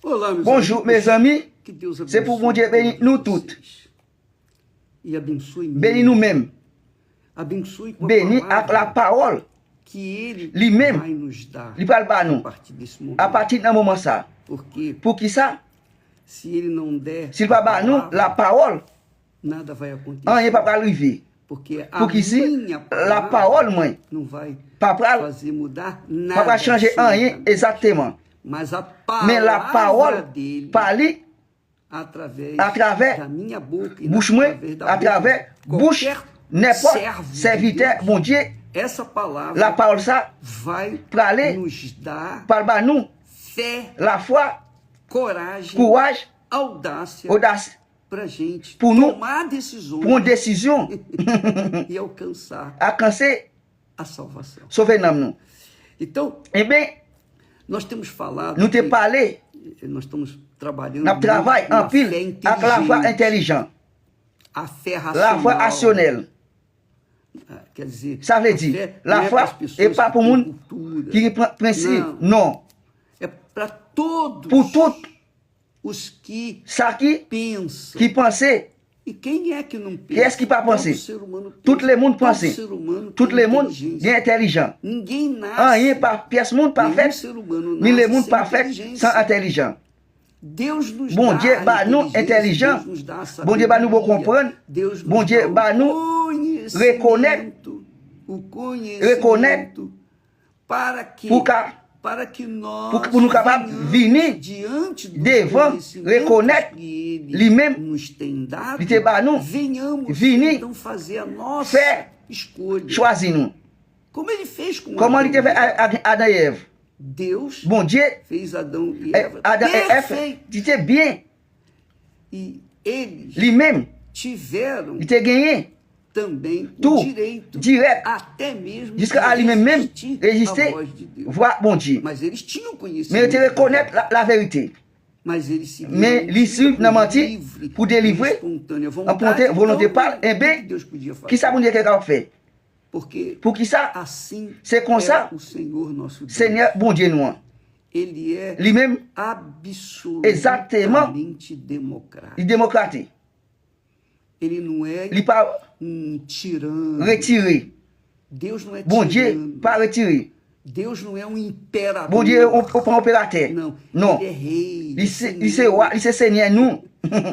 Olá, meus Bonjour, amigos. mes amis. Que Deus C'est pour bon abençoe Dieu bénir todos nous vocês. toutes. E abençoe Bénis mesmo. nous-mêmes. Abençoe com a Bénis avec la palavra parole. que Ele Lui-même, vai nos dar il parle pas a nous. partir desse momento. À partir d'un moment ça. Porque Pour qui ça? se Ele não der S'il a va pas nous, palavra, la parole, nada vai acontecer. rien pas arriver. Porque a Pour qui si, minha la palavra parole, moi, não vai pas pral, fazer mudar nada. pas changer rien absolutamente. exactement. Mas a Mais la palavra parole, dele, parler através à travers da minha boca e bouche moi, através da à boca travers de bouche, qualquer n'importe servo de serviteur, Deus, bon Dieu, essa palavra la parole ça, vai praler, nos dar parle pas nous, fé, la foi, coragem, courage, audácia audace, para gente Pour nous, tomar decisões pour une décision, e alcançar alcancer, a salvação. sauver nous. Então, Eh bien, nós temos falado, nous te que parlé, nós estamos trabalhando nous travaillons com a en pile fé avec la foi inteligente, intelligente, a fé la foi racional. rationnelle. Quer dizer, Ça veut a dire, fé la não é foi pras pessoas n'est pas que pour têm monde cultura, qui est principe, Não. non. é para todos Pour tout os que ça pensam. qui pensait, E quem é que não pensa? Qui est-ce qui pas pensé? Todo ser humano pensa. tout le monde Todo pensait, ser humano tout tem le monde inteligência. est intelligent. Ninguém nasce, Rien par pièce monde nenhum parfait, ser humano ni le nasce monde sem parfait inteligência. sans intelligent. Deus nos Bon dá Dieu, a bah nous inteligência, intelligent. Deus nos dá a Bon Dieu, bah nous bon sabedoria, comprendre. Deus Bon nos Dieu, dá bah o nous conhecimento, o conhecimento para que pour nous capables venhamos venir diante dos devant, conhecimentos reconnaître que Ele lui-même, nos tem dado, il te bah nous, venhamos venir, então fazer a nossa faire, escolha, choisis nous. como Ele fez com Comment il te fait Adam et Ève? Deus Bon Dieu, fez Adão e Eva Adam et Ève, perfeitos, il te bien, e eles lui-même, tiveram il te gagné, também tout, o direito, direct, até mesmo jusqu'à de lui-même, resistir résister, à voz de Deus. voir bon Dieu. Mas eles tinham Mais conhecimento, il te reconnaître la vérité. mas eles seguiram Mais a les suivre por dans mentir, livre pour délivrer, e espontânea en ponte, volonté parle, então, eh o bien, que Deus podia fazer? qui ça bon Dieu qu'elle a fait? Porque Pour qui ça? assim C'est comme é ça, o Senhor nosso Deus. Seigneur, bon Dieu nous. Ele é Lui-même, absolutamente democrático. il est démocratique. Ele não é Il pas tirano. retiré. Deus não é Bon Dieu, tirano. pas retiré. Deus não é um imperador. Bon Dieu, on prend opérateur. Não, Non. ele é rei. Il c'est roi, il c'est Seigneur nous.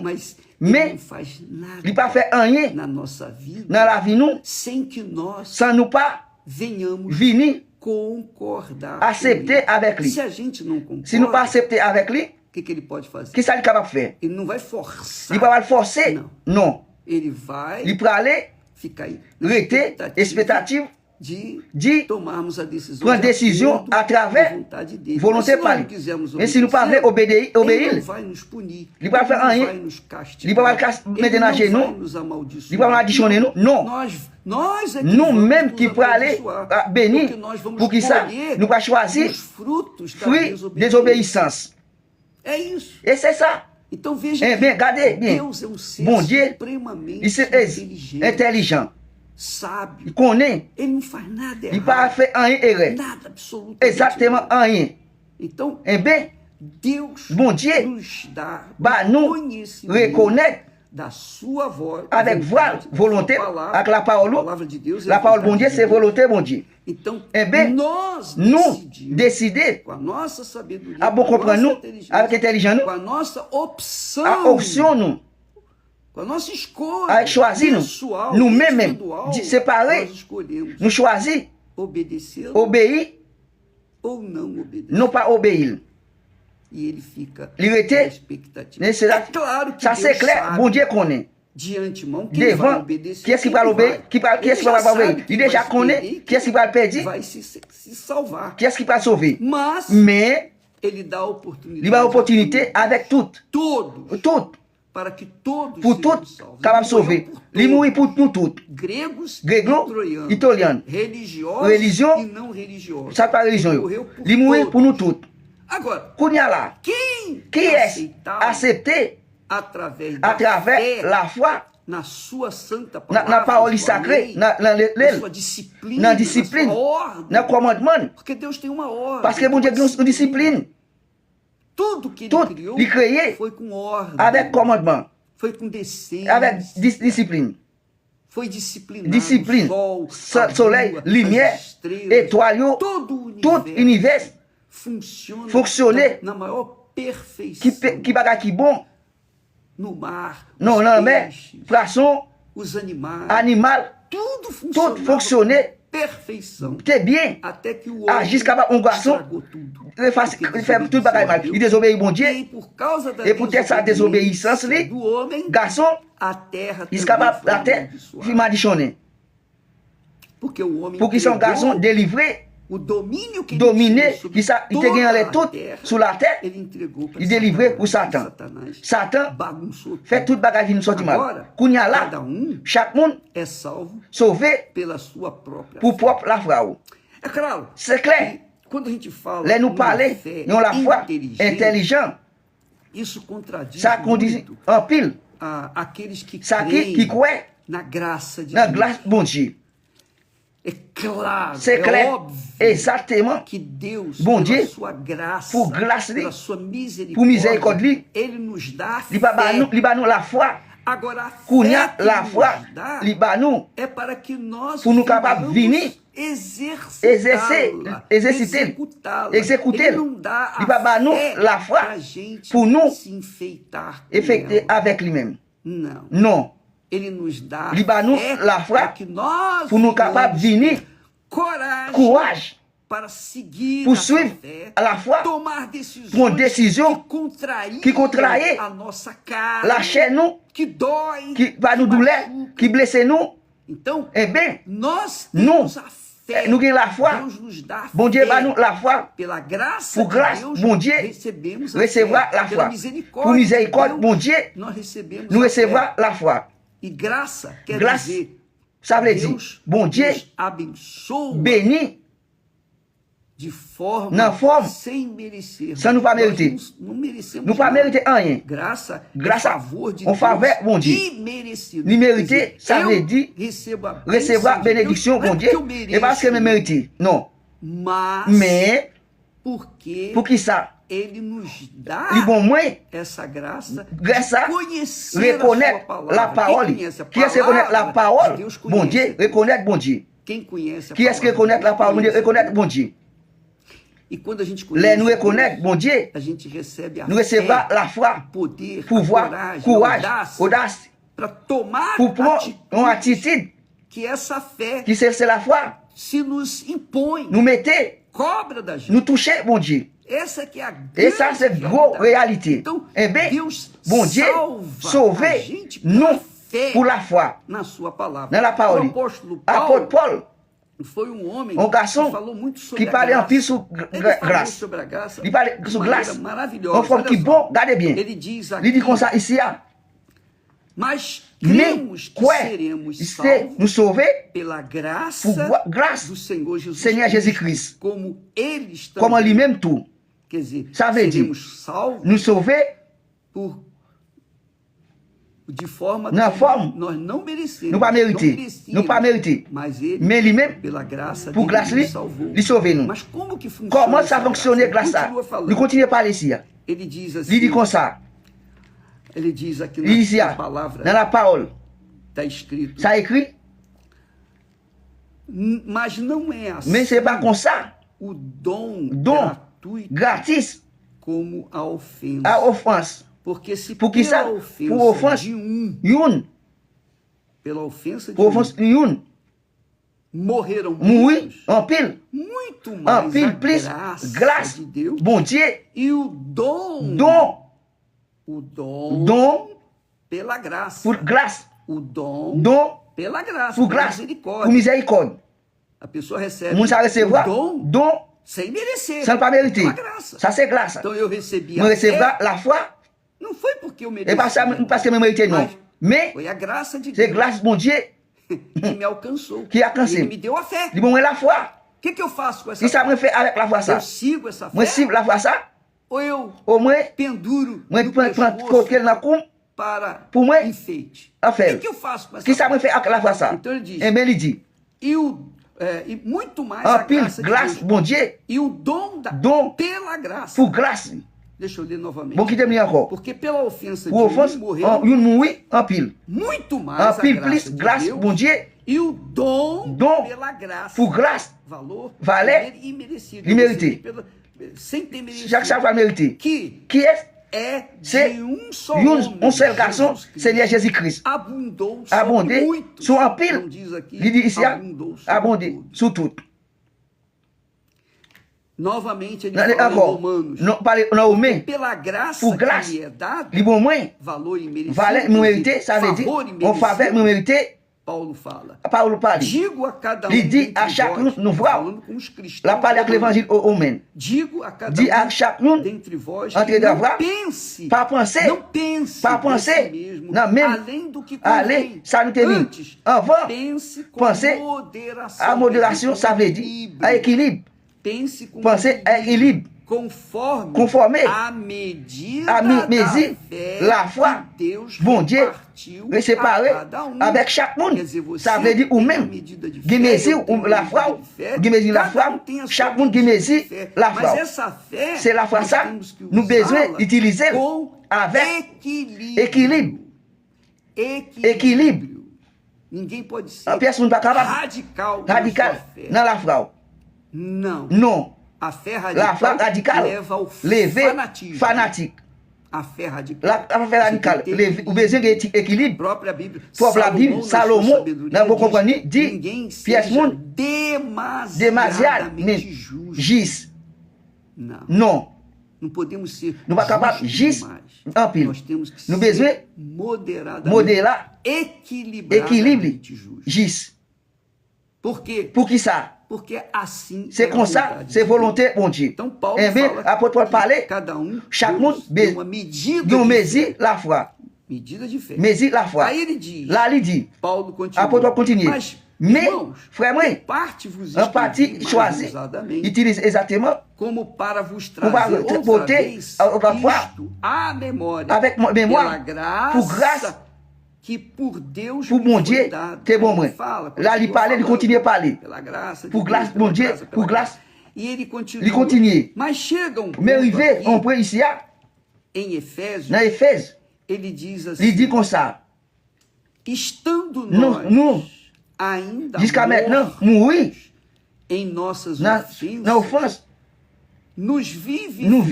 Mas Mais, ele não faz nada Il pas fait rien na nossa vida dans la vie nous, sem que nós sans nous pas venhamos venir concordar accepter com ele. avec lui. Se a gente não concorda, Si nous pas accepter avec lui, o que ele pode fazer? qu'est-ce qu'il est capable de faire? Ele não vai forçar. Il va pas le forcer. Não. Non. Ele vai Il peut aller, ficar aí na rester, expectative, de tomarmos a decisão prendre de décision acordo à travers com a vontade dele. volonté Mas se nós par não lui. quisermos Mais si nous pas obedecer, obéir, ele obéir, não vai nos punir. Ele vai fazer não rien. vai nos castigar. Ele vai mettre Ele na não genoux. vai nos amaldiçoar. Il va nous additionner nous. Non. Nós é que Nous vamos même nos qui pour aller amaldiçoar, bénir, porque nós vamos pour qui ça, colher nous va choisir os frutos da fruit désobéissance. É isso. Et c'est ça. Então veja Eh que bien, regardez bien. Deus é um ser Bon Dieu, supremamente Il est inteligente, intelligent. sábio. Il connaît. Ele não faz nada Il pas errado. fait rien erreur. Nada, absolutamente Exactement nada. rien. Então, Eh bien, Deus Bon Dieu, nos dá bah, o nous conhecimento reconnaître da sua voz, avec vontade, da volonté, sua palavra, avec la a parole, palavra de Deus é la a parole bon vontade Dieu, de c'est Deus. volonté bon Dieu. Então, Eh bien, nós nous decidimos, décider, com a nossa sabedoria, à bon com a comprendre nossa nous, inteligência, avec intelligence com nous, a nossa opção, à option nous, com a nossa escolha avec choisir nous, pessoal, nous-mêmes, individual, séparés, nós escolhemos nous choisir, obedecer obéir, ou não obedecer. non pas obéir. E ele fica Liberté, na expectativa. Mais c'est É là, claro que ça Deus c'est clair, sabe bon Dieu connaît. de antemão quem vai Devant, obedecer. qui est-ce qui quem va obéir, vai. qui Ele est-ce qui já va sabe obéir. quem Il déjà vai se connaît, perder, qui est-ce qui va le perdre, vai se salvar. qui est-ce qui va sauver. Mas Mais, ele dá a oportunidade il va opportunité avec tout, todos para que todos pour sejam tout, salvos. capable de Ele morreu sauver. por Il todos, mourit pour nous tous. gregos Gréglo, e troianos, italiano. religiosos Religion, e não religiosos. Ça pas religion. Ele morreu por Il mourit todos. pour nous tous. Agora, Kounya là, quem qui est aceitar accepté através da à travers fé la foi, na sua santa na palavra, parole na sua sacrée, lei, na na sua disciplina, na discipline, na sua ordem. na commandement. Porque Deus tem uma ordem. Parce que bon Dieu a une discipline. Tudo que ele Tout criou li créé foi com ordem, avec commandement, foi com decência, avec discipline. foi disciplinado. Discipline, O sol, a soleil, lua, lumière, as estrelas, étoile, yo, todo o tout univers funciona fonctionner na maior perfeição. qui bagay qui bon, No mar, non, os nan mais, peixes, poisson, os animais, animal, tudo tout funcionava fonctionner, com perfeição. t'es bien. Até que o Ah, homem jusqu'à un garçon, estragou tudo. il fait tout bagay mal. Il E désobéit bon Dieu, por causa da et pour sa désobéissance, desobediência do homem, garçon, a terra il também capable foi la terre, amaldiçoada. il malditionné. Porque o homem Pour qu'il son garçon entregou délivré, o domínio que ele dominé, tinha sobre il te toda gagne a tout terra, sur la terre, ele entregou para il délivré pour Satanás. Satan. Satanás Satan bagunçou fait tudo. tout bagay vin sorti mal. Agora, Kounya cada là, um chaque monde é salvo sauvé pela sua própria pour fé. propre la foi. É claro, C'est clair. que quando a gente fala Là nous numa parler, fé nous la foi inteligente, intelligent, isso contradiz ça condiz muito en pile, aqueles que ça qui creem croit na graça de dans Deus. grâce bon Dieu. É claro, C'est é clair, óbvio exactement. que Deus, Bon pela Dieu, sua graça, por graça pela dele, sua por misericórdia misericórdia, dele, Ele nos dá li ba fé. nous la foi, Agora, a kounya fé que la nos foi, dá li ba nous é para que nós pour nous capables venir exercitá-la, executá-la. exécuter, Ele não dá li ba a nous fé la foi pra gente pour nous se enfeitar com effectuer ela. avec lui-même. Não. Non, Ele nos dá li ba nous fé la foi para que nós pour nous capables venhamos venir, ter coragem courage, para seguir pour a suivre fé, à la fois tomar decisões prendre décision que contrariam contrariam a nossa carne, la chair nous, que dói, qui va nous douleur, machuca. qui blesse nous, Então, eh bien, nós nous, temos a fé. nous avons la foi. Deus nos dá Bon Dieu fé. va nous la foi, Pela graça por graça, de Deus, bon Dieu, recebemos a recevoir fé. la Pela foi. misericórdia Pour miséricorde, de bon Deus, Dieu, nós recebemos nous a recevoir fé. la foi. E graça quer Graça, dizer ça veut dire, Deus bon Dieu, nos abençoa béni, de forma na forma, sem merecer. sans nous pas mériter. Nós não merecemos Nous pas nada. mériter rien. Graça Grâce é a- favor de on Deus favor, bon Dieu. imerecido. L'immérité, Quer dizer, ça eu veut dire recebo a recevoir bênção de bénédiction, Deus, não é bon Dieu, porque eu mereço, et parce que me mérite. Non. mas Mais, porque pour qui ça? Ele nos dá Les bons moyens, essa graça grâce de à conhecer a sua reconnaître palavra. la parole. Quem conhece a Qui est-ce qui reconnaît la palavra parole? de Deus Bon Dieu, conhece. reconnaître bon Dieu. Quem conhece a Qui est-ce qui palavra reconnaît de la Deus parole? Bon Dieu, conhece. reconnaître bon Dieu. E quando a gente Les conhece nous Deus, reconnaître bon Dieu, a gente recebe a nous recevra fé, la foi, o poder, a pouvoir, coragem, courage, a audácia audace, para tomar pour prendre une atitude attitude que essa fé qui c'est la foi, se nos impõe, nous mettez, cobra da gente. nous toucher, bon Dieu. Essa que é a Et ça, c'est grande grosse realidade. réalité. Então, Eh bien, Deus bon Dieu, salva a sauver gente nous pela fé pour la foi, na sua palavra. dans la O parole. apóstolo Apôtre Paulo Paul, foi um homem um garçom que falou muito sobre qui a parlait en graça. plus sur Ele falou grâce. sobre a graça Il parlait de sur maneira glace. maravilhosa. En forme Olha qui só. bon, regardez bien. Ele diz Il dit aqui, comme ça ici, ah. mas Mais, cremos que quoi? seremos C'est salvos nous sauver pela pour graça grâce do Senhor Jesus Seigneur Cristo, Jésus-Christ. como Ele está. Comme en lui-même tout. Quer dizer, Ça veut dire, seremos salvos nous sauver de forma na que forma, nós não merecemos. nous pas mériter. Não merecíamos, Nous pas mériter. Mas Ele, Mais lui-même, pela graça pour dele, grâce nos lui, salvou. lui sauver nous. Mas como que funciona Comment essa ça fonctionne graça? grâce Ele à continua falando. nous continuons à parler ici. ah. Ele diz Il assim, dit comme ça. ele diz aqui Il dit ici, na ah, palavra, dans la parole. está escrito, Ça écrit, mas não é assim mais c'est pas comme ça. o dom gratuito Gratis como a ofensa. à offense. Porque se Porque pela ça, ofensa pour offense, de une, pela ofensa de pour offense, une, morreram mourir muitos, en pile. muito En mais a pile, plus, graça grâce, de Deus bon Dieu, e o dom, don, pela graça, pour grâce, o dom don, pela graça, pour pela grâce, pour misericórdia. miséricorde. A pessoa recebe Nous ça recevoir, o dom don, sem merecer, sans pas mériter. pela graça. Ça c'est grâce. Então eu recebi Nous a recevra fé, la foi, não foi porque eu mereci, et pas parce que je mérite non. Mais foi a graça de c'est Deus grâce, bon Dieu, que me alcançou, qui a alcançé. ele me deu a fé. dit bon, la foi. O que eu faço com essa Si ça fé? me fait avec la foi ça. Eu sigo essa Moi fé si la foi ça, ou eu au moins, penduro moi no prends pescoço côté dans coum, para pour moi, enfeite. a O faire. que eu faço com essa Si ça fé? me fait avec la foi ça. Então ele diz, Et bien il dit, e muito mais a en pile graça de grâce, Deus bon Dieu, e o dom don pela graça. pour grâce. Deixa eu ler novamente. Bon qui te li encore. Porque pela ofensa Pour de offense, um morreu une mouri en pile. muito En mais a pile graça plus de grâce, Deus bon Dieu, e o dom Dom pela graça. pour grâce, Valor valer, imerecido. imerité. Sem ter merecido. chaque fois mérité. Que Qui est? é C'est de um só un seul garçon, Jesus Cristo, Seigneur Jésus-Christ. abundou sobre Abondé muitos. sur un pile. Não diz aqui, Il dit ici, abundou sobre abondé todos. sur tout. Novamente ele fala em Encore, Romanos. non, parler dans Romains, Pela graça pour grâce, que lhe é dada, li bon moins, valor imerecido, valer, mérité, ça veut dire, favor on faveur, imerecido, mérité, Paulo fala. Paulo parle. Digo a cada um Ele diz dentre a chaque vós, um no voal. falando com os cristãos, La parle avec l'évangile au Romains. digo a cada Dit à um chaque un, dentre vós entre que de não voir, pense, pas penser, não pense pas de penser, si mesmo, não, mesmo, além do que allez, convém. ça nous termine. Antes, Avant, pense com penser, moderação. a modération, quer dizer, ça com veut dire, equilíbrio. à équilibre. Pense com Penser à équilibre. conforme à a medida mesure, da fé la foi, que Deus bon Dieu, repartiu a séparé cada um. avec chaque monde. Quer dizer, você Ça veut dire ou tem a même, medida de qui fé, mesure eu tenho la a foi, medida de fé, qui mesure la cada foi, um tem a sua chaque monde qui medida de mesure fé. la Mas foi. essa fé, C'est la foi nós ça, temos que nous besoin usá-la d'utiliser com avec equilíbrio. équilibre. Ninguém pode ser A personne pas capable, radical na radical sua fé. dans la foi. Não. Non, A fé la foi radical radicale, leva ao levé, fanatismo. fanatique. A fé radical. La foi radicale, Você tem que ter o besoin d'équilibre. A própria Bíblia, Própria Bíblia, na sua Salomão, sabedoria, não vou diz, compreender, diz, ninguém pièce seja monde, demasiadamente justo. Gis. Não. Non, Não podemos ser nous pas capable justos gis demais. en pile. Nós temos que Nous ser besoin moderadamente, modérer, équilibre, equilibradamente justos. gis. Por quê? Pour qui ça? Porque assim C'est é a comme ça, vontade c'est de volonté, bon Dieu. Então Paulo Eh bien, fala apôtre Paul que parlait, cada um chaque Deus monde deu uma medida nous de mesure fé. la foi. Medida de fé. Mesure la foi. Aí ele diz, Là, il dit, Paulo continua, apôtre Paul continue. mas, Mais, irmãos, frère, moi, parte vos un parti escrevi choisi, mais ousadamente, utilise exactement como para vos Pour trazer outra boter vez outra fois, isto à memória, avec pela mémoire, graça, pour grâce, que por Deus pour me mon foi Dieu, dada. que bon Aí moi. ele fala, Là, il continua parlait, il falando, continue à parler. pela graça de Pour Deus, grâce, pela mon Dieu, graça, pela pour graça. grâce. E ele continua. Il continue. Mas chega um Mais ponto arrivé, aqui, on peut ici, em Efésios, dans Éphèse, ele diz assim, il dit comme ça. estando Nous, nós nous, ainda jusqu'à maintenant, mortos mourir em nossas dans l'offense, nos nous vivions, deu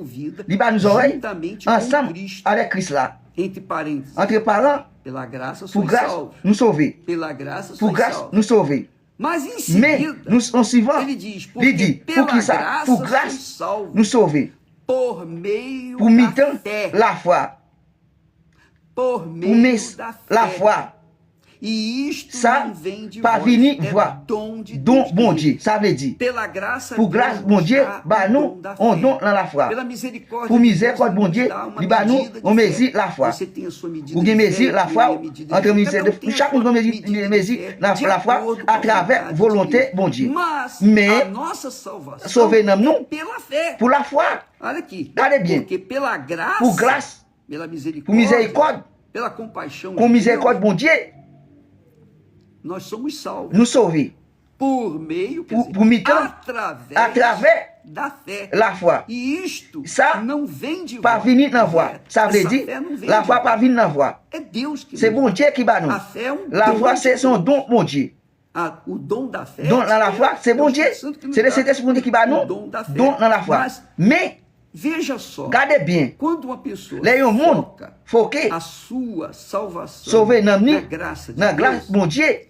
vida libre nos oreilles, juntamente com ensemble Cristo, avec Christ là. entre parênteses, Entre parents, pela graça pour sois grâce, salvo, nous sauver. pela graça Pour sois grâce, salvo. nous sauver. Mas em Mais, seguida, nous, en suivant, ele diz, il porque dit, pela pour qui ça? graça Pour sois grâce, salvo, nous sauver. por meio Pour da mitant fé, la foi. por Pour meio mes da la fé. foi. E isto Ça, não vem de pas vós, venir é voir. dom de Don, Deus. bon Dieu, ça veut dire. Pela graça Pour Deus grâce, bon nos Dieu, dá bah o nous, dom da on fé. donne dans la foi. Pela misericórdia Pour de miséricorde, Deus, bon nos Dieu, dá uma il bah nous, medida de on fé. mesure la foi. Você tem a sua medida Ou de bien fé, mesure la eu foi, tenho a medida de entre fé. ministère Cada de um tem a chaque sua monde medida de mesure fé, la de foi acordo à com a travers vontade de volonté, Deus. bon Dieu. Mas Mais, a nossa salvação sauver é nous pela fé. pour la foi, Olha aqui. Regardez bien. Porque pela graça, pour grâce, pela pour misericórdia, miséricorde, pela compaixão pour de miséricorde, Deus, bon Dieu, nós somos salvos. nous sauver. Por meio, quer Pour mitant, através à travers da fé. la foi. E isto Ça, não vem de Pas vós. venir dans la voie. Ça veut Essa dire, fé não vem la de foi vós. pas venir dans la voie. É Deus que C'est nos bon Dieu qui bat nous. A fé é um La dom foi, de c'est son Deus. don, mon Dieu. O dom da fé. Don dans la foi, c'est bon Dieu. C'est le Saint-Esprit qui bat nous. O dom da fé. Don dans la foi. Mas, Mais, veja só. regardez bien. Quando uma pessoa Les monde, foca faut que a sua salvação sauver na nous, graça de dans la grâce, Deus, mon Dieu,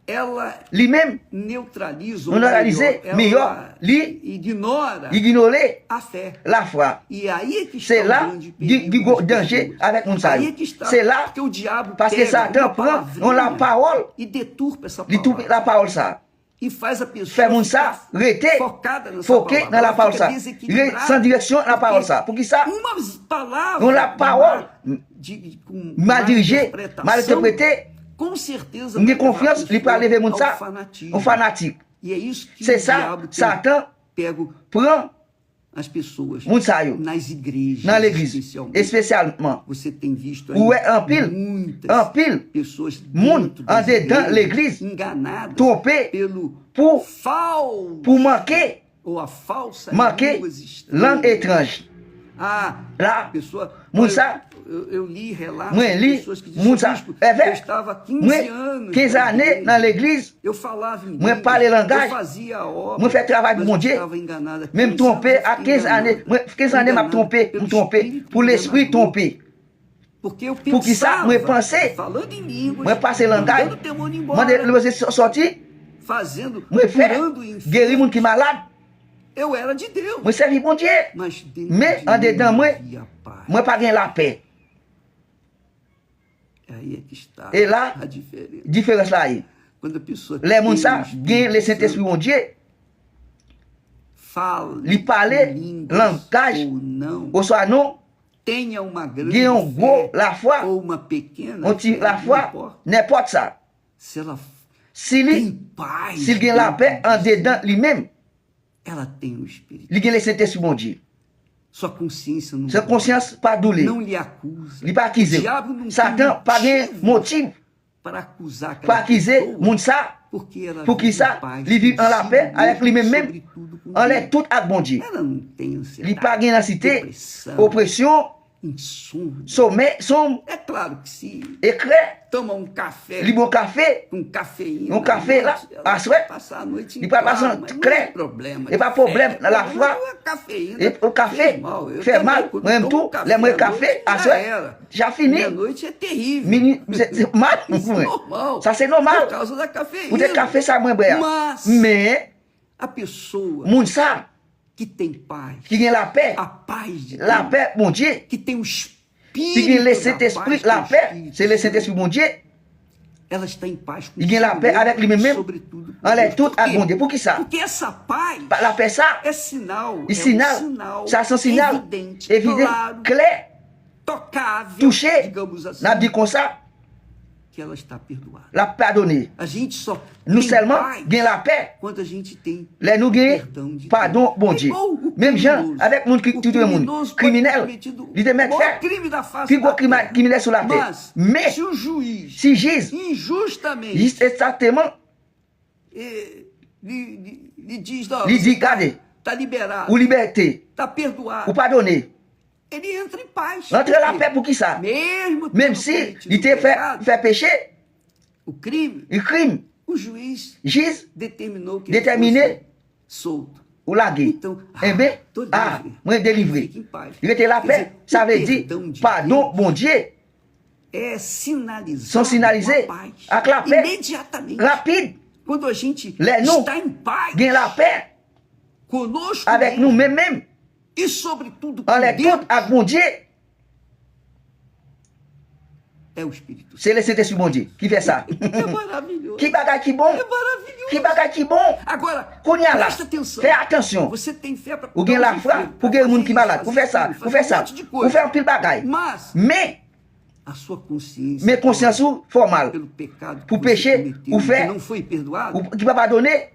ela lui-même, neutraliza on a réalisé, meilleur, lui, ignora ignorer a fé. la foi. E aí é que está C'est o là, grande du perigo das danger pessoas. avec mon Aí é salut. que está, C'est là, porque o diabo parce que pega Satan uma prend palavrinha on la parole, e deturpa essa il trouve palavra la parole ça. e faz a pessoa Fait mon ça, ficar rester, focada nessa foqué palavra. dans la Ela parole fica ça. desequilibrada, Sans direction dans la parole porque ça. Pour qui ça? Umas palavras On la parole com mal má dirigée, interpretação, mal interprétée, com certeza on vai a confiance, levar a il peut lever mon pessoa ça, ao fanatismo. au fanatique. E é isso que C'est o ça, diabo tem Satan pego prend as pessoas mon salut nas igrejas, dans l'église, especialmente. spécialement. Você tem visto aí Où est un pile, muitas un pile, pessoas monde dentro en das dedans igrejas l'église, enganadas trompé pelo pour falso manquer, ou a falsa manquer línguas langue estranhas. étrange. Ah, Lá, a pessoa... Moussa, eu li relatos moi de li, pessoas que diziam, Moussa, bispo, é eu vrai, estava há 15 moi, anos 15 na années igreja, dans l'église, eu falava em moi línguas, parle langage, eu fazia a obra, moi fais travail pour mas mon eu Dieu, estava enganada. même 15 trompé, anos eu à fiquei 15 années, enganada, moi 15 années m'a trompé, pelo espírito pour l'esprit enganador. trompé. Porque eu Por que ça, pensava, moi pensei, falando em línguas, moi passé langage, mandando o demônio moi embora, você sorti, fazendo, moi fait, curando guérir moun enfermos. qui malade, Eu era de Deus, moi servi bon Dieu, mas dentro mais de en mim dedans não moi, havia paz. moi pas gain la paix. Aí é que está Et là, a diferença. différence là yi. Quando a pessoa Les moun tem ça, o gain le Espírito Saint-Esprit Santo, bon Dieu, fale li parler em línguas langage, ou não, ou soit non, tenha uma grande gain un gros fé la foi, ou uma pequena on tire fé, la não foi, importa. n'importe ça. Se ela Si tem li, paz, s'il gain la dentro paix en de si, dedans lui-même, ela tem o Espírito. li gain le Saint-Esprit bon Dieu. Sua consciência não, Sa conscience pas doulé, não lhe acusa. li pas O accusé. diabo não Satan tem pas gain motivo motif para acusar para aquela accuser pessoa, moun ça, porque ela pour qui vive ça, em paz li vive en la consigo paix avec mesma, lui-même même, sobretudo com en Deus. les tout avec bon Dieu. Ela não tem Li ansiedade, pas gain anxiété, depressão, oppression, insônia. sommeil, somme, É claro que se éclair, toma um café li bon café, com cafeína, um café à lá, noite, ela à vai souhait, passar a noite il em pas claro, passer mas não é clair, problema. et pas problème dans la foi. É cafeína. Et le café fez mal. Eu fait também, mal, quando même tomo tout, les mots café, à à noite, souhait, já era. já fini. Minha noite é terrível. C'est mal, Isso é normal. ça c'est Por normal. causa da cafeína. Pour des cafés, ça moins bien. Mas Mais, a pessoa moun ça, que tem paz, qui gagne la paix, a paz de la Deus, paix, mon Dieu, que tem o qui Espírito gagne le da Saint-Esprit, paz, la que é o paix, Espírito c'est le Santo, Saint-Esprit, mon Dieu, ela está em paz com il gagne la paix avec lui-même, sobretudo com en les Deus. tout Por avec quê? mon Dieu. Pour qui ça? Porque essa paz La paix ça, é sinal, e é sinal, um sinal ça c'est un signal evidente, évident, claro, clair, tocável, touché, digamos assim, n'a dit comme ça, que ela está perdoada. la pardonner. A gente só Nous tem seulement paz gagne la paix, quando a gente tem les nous gagne perdão de pardon, Deus. bon É Dieu. igual o Même gens, criminoso. avec mon O tout le monde, criminoso pode ter criminel, cometido il te met o maior faire, crime da face puis da gros terra. criminel sur la terre. Mas, Mais, se o juiz si Jésus, injustamente juste exactement, lhe diz, não, lhe você dit, regardez, está liberado, ou liberté, está perdoado, ou pardonner, ele entra em paz. entre Por la quê? paix pour qui ça? Mesmo Même tendo si cometido il o te pecado, fait péché, o crime, il crime, o juiz Jésus, determinou que Determiné. ele fosse solto. ou lagué. Então, Eh bien, tô livre. ah, moi délivré. Fique em paz. Il était la Quer paix, dizer, ça o veut dire, perdão de pardon, Deus bon Dieu, é sinalizado São sinalisés com a paz. avec la paix. Imediatamente. Rapide, Quando a gente les nous, está em paz gagne la paix, conosco avec mesmo, nous-mêmes, même, e sobretudo com en les Deus, tout avec bon Dieu, é o Espírito Santo. c'est le Saint-Esprit, bon Dieu, qui fait ça. É maravilhoso. Qui bagaille qui bon, É maravilhoso. qui bagaille qui bon, Agora, qu'on y a là, presta atenção. fais attention. Você tem fé para Ou gagne la foi, pour guérir le monde qui est malade, pour faire ça, pour faire ça, pour faire un pile bagaille. Mas Mais, a sua consciência, mes consciences formales, pelo pecado que Por você péché, cometeu, o fé, que não foi perdoado, ou qui va pardonner,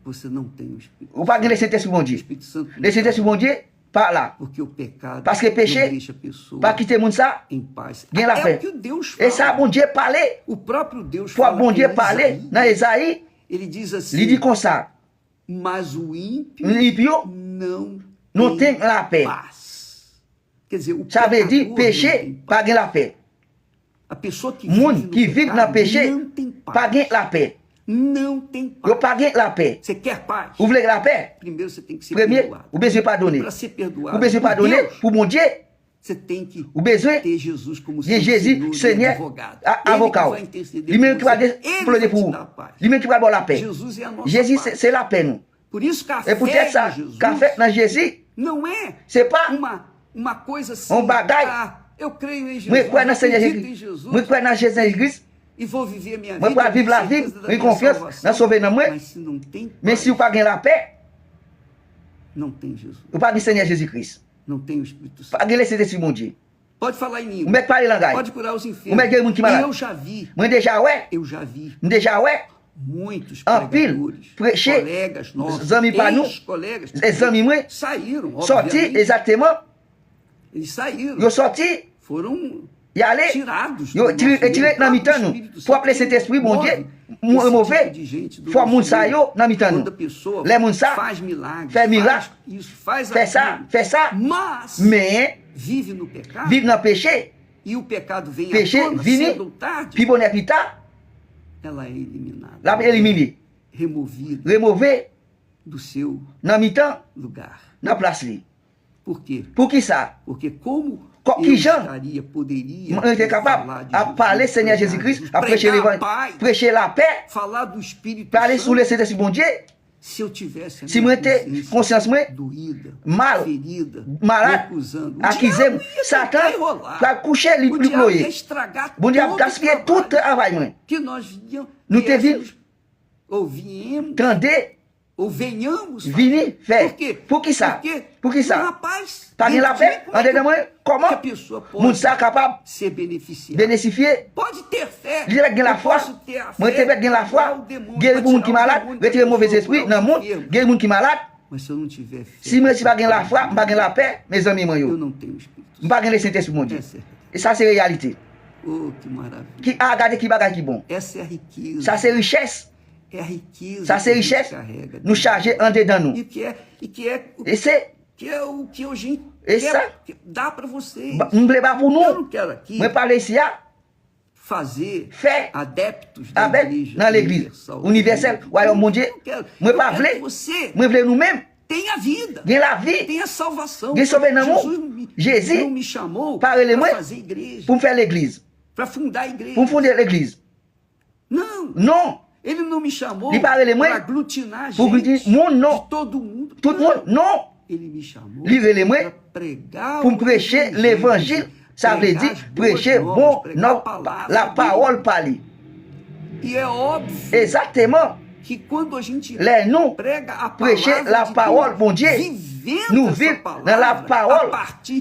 você não tem o Espírito. ou pas gagner le Saint-Esprit, bon O Dieu. Espírito Santo Le Saint-Esprit, bon Dieu, par là. porque o pecado Parce que péché, não deixa a pessoa pas quitter le monde ça, em paz. gagne la É paix. o que o Deus fala. Et ça, bon Dieu parler. O próprio Deus Pour fala bon Dieu em parler, Isaías. dans Esaïe, Ele diz assim, il dit comme ça, mas o ímpio l'impio não tem la paix. paz. Quer dizer, o Ça veut pecador dire, não péché, tem paz. pas gagner la paix. A pessoa que Monde qui vive vit no dans le pecado péché, não tem pas paz. gagner la paix. Não tem paz. Yo pas gagner la paix. Você quer paz? Vous voulez la paix? Primeiro você tem que ser Premier, perdoado. vous besoin pardonner. Para ser perdoado Vous besoin por pardonner Deus, pour mon Dieu. você tem que Vous besoin ter Jesus como de seu Jésus, Senhor e Seigneur, advogado. avocat. Ele que vai interceder Lui-même por qui va você. Ele pleurer vai pour te vous. dar paz. Lui-même qui va avoir la paix. Jesus é a nossa Jésus, paz. c'est la paix, nous. Por isso que a Et pour fé être ça, em Jesus qu'a fait dans Jésus, não é c'est pas, uma coisa assim. bagaille. Eu creio em Jesus. moi, crois dans eu Seigneur acredito em Jésus. Jesus. Moi, crois dans Jésus-Christ. E vou viver a minha Moi, vida. crois vivre la vie, certeza da moi, minha confiance, salvação. dans sauver dans moi. Mas se não tem Mais paz, si vous pas gagner la paix, não tem Jesus. vous pas gagner Seigneur Jésus-Christ. Não tem o Espírito Santo. Pas gagner le Saint-Esprit, mon Dieu. Pode falar em Vous língua. mettez parler langage. Pode curar os enfermos. Como é que é muito E malado? eu já vi. Moi, déjà, ouais. Déjà, ouais. Muitos En pile, pregadores, prêcher, colegas nossos, os amis para nous, ex-colegas, les amis, moi, saíram, sorti, obviamente. exactement. Eles saíram, Yo sorti, foram y aller. tirados. Yo do nosso meio. tiré dans O mi temps, próprio nous. Espírito Pour appeler Santo cet esprit, mon move Dieu, moun mauvais, faut moun sa yo nan mitan quando a nou. pessoa Les moun sa, faz milagres, fait milagre, isso, faz fait ça, aquilo, fait ça, mas mais vive no pecado, vive dans péché, e o pecado vem péché, à tona, vini, cedo ou tarde, puis bonheur plus tard, ela é eliminada, la éliminer, removida remover do seu nan mitan, lugar. nan place li. Por quê? Pour qui ça? Porque como Que eu Jean poderia On était capable falar de à Jesus, parler Seigneur pregar Jésus-Christ, Jesus, à prêcher pregar a l'évangile, paz, prêcher la paix, falar do Espírito parler sous le Santo, Saint-Esprit bon Dieu. se eu tivesse a Se minha moi ter conscience moi, doída, mal, ferida, malade, me acusando, accusé, o diabo ia Satan, tentar enrolar. va coucher li O li diabo ia ployer. estragar Bon Dieu todo gaspiller o tout trabalho travail moi. que nós viemos, Nous te vimos, ou viemos, tendez, ou venhamos vini, Por faire. quê? Pour qui ça? Porque Pour qui ça? rapaz, Pas la paix, en dedans moi, comment que a pessoa moun pode sa capable ser beneficiada? bénéficier. Pode ter fé. Li avec la Eu foi. posso ter a Moi te fé avec la pra tirar foi. o demônio, Guérir pra pour moun qui tirar o malade, demônio da retirer mauvais pessoa, esprit curar dans os le monde, enfermos. guérir moun qui malade. Mas se eu não tiver fé, Si moi si pas gen la foi, pas gen la paix, mes amis moi eu yo. não tenho Espírito. Pas gen le Saint-Esprit mon Dieu. Essa é, Et ça c'est réalité. oh, que maravilha. Qui a regardé qui bagage qui bon. Essa é a riqueza. Ça c'est richesse. É a riqueza Ça c'est que a gente richesse. carrega. Nous charger en dedans nous. E que é Et c'est o que a gente E quer ça? dar para vocês. nous voulons pas pour Eu não nous. quero aqui Moi parler ici ah, fazer fait adeptos da avec igreja dans l'église universelle, royaume mon Dieu. Eu não quero. Moi Eu pas quero voulais. que você Moi voulons nous-mêmes tenha vida, gagner la vie tenha salvação. Gagner sauver no Jesus mundo. Jesus não me chamou para ele, para moi, fazer igreja, pour faire l'église, para fundar a igreja. pour fonder l'église. Não, Non, ele não me chamou Ele para ele, moi, para aglutinar pour gente dire mon non, de todo mundo. tout le monde, non. Ele me chamou Lui relais moi para pregar pour o prêcher l'évangile, ça veut dire prêcher bon non, la parole parlée. E é óbvio Exactement. que quando a gente Les nous prega a prêcher palavra la de parole, Deus, bon Dieu, vivendo nous essa vivons palavra, dans la parole,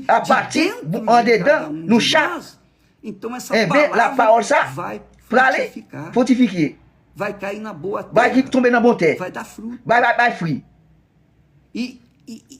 a à partir dentro en de dedans, cada nous de chaque, nós, então essa eh bien, palavra la parole ça, vai pour aller frutificar, fortifier, vai cair na boa va terra, tomber dans bon terre, vai dar fruto. va fruit.